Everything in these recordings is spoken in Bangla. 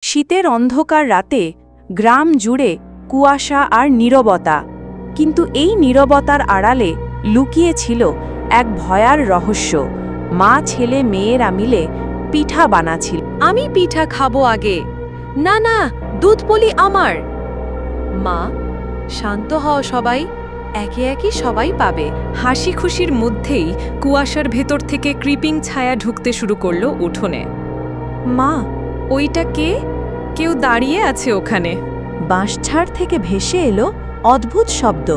শীতের অন্ধকার রাতে গ্রাম জুড়ে কুয়াশা আর নীরবতা, কিন্তু এই নীরবতার আড়ালে লুকিয়ে ছিল এক ভয়ার রহস্য। মা ছেলে মেয়েরা মিলে পিঠা বানাচ্ছিল। আমি পিঠা খাবো আগে। না না, দুধ পলি আমার। মা, শান্ত হও সবাই, একে একে সবাই পাবে। হাসি খুশির মধ্যেই কুয়াশার ভেতর থেকে ক্রিপিং ছায়া ঢুকতে শুরু করলো উঠোনে। মা, ওইটা কে? কেউ দাঁড়িয়ে আছে ওখানে। বাঁশঝাড় থেকে ভেসে এলো অদ্ভুত শব্দ,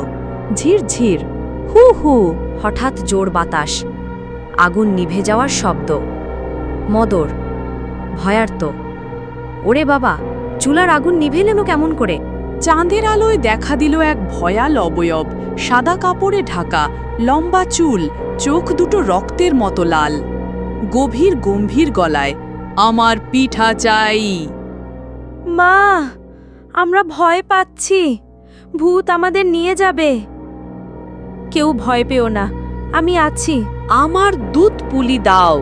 ঝিরঝির, হু হু। হঠাৎ জোর বাতাস, আগুন নিভে যাওয়ার শব্দ। মদর, ভয়ার্ত। ওরে বাবা, চুলার আগুন নিভে এলো কেমন করে? চাঁদের আলোয় দেখা দিল এক ভয়াল অবয়ব, সাদা কাপড়ে ঢাকা, লম্বা চুল, চোখ দুটো রক্তের মতো লাল, গভীর গম্ভীর গলায়, আমার পিঠা চাই। মা, আমরা ভয় পাচ্ছি, ভূত আমাদের নিয়ে যাবে। কেউ ভয় পেও না, আমি আছি। আমার দুধ পুলি দাও,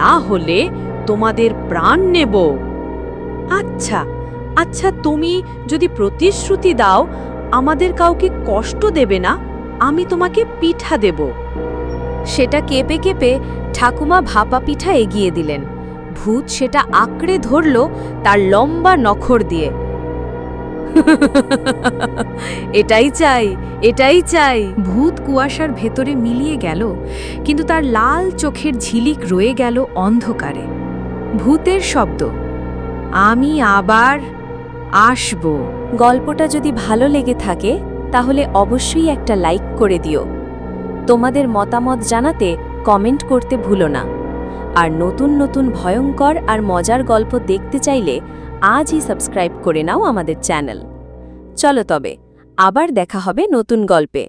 না হলে তোমাদের প্রাণ নেব। আচ্ছা আচ্ছা, তুমি যদি প্রতিশ্রুতি দাও আমাদের কাউকে কষ্ট দেবে না, আমি তোমাকে পিঠা দেব। সেটা কেঁপে কেঁপে ঠাকুমা ভাপা পিঠা এগিয়ে দিলেন। ভূত সেটা আঁকড়ে ধরল তার লম্বা নখর দিয়ে। এটাই চাই, এটাই চাই। ভূত কুয়াশার ভেতরে মিলিয়ে গেল, কিন্তু তার লাল চোখের ঝিলিক রয়ে গেল অন্ধকারে। ভূতের শব্দ, আমি আবার আসব। গল্পটা যদি ভালো লেগে থাকে তাহলে অবশ্যই একটা লাইক করে দিও। তোমাদের মতামত জানাতে কমেন্ট করতে ভুলো না। আর নতুন নতুন ভয়ঙ্কর আর মজার গল্প দেখতে চাইলে আজই সাবস্ক্রাইব করে নাও আমাদের চ্যানেল। চলো তবে, আবার দেখা হবে নতুন গল্পে।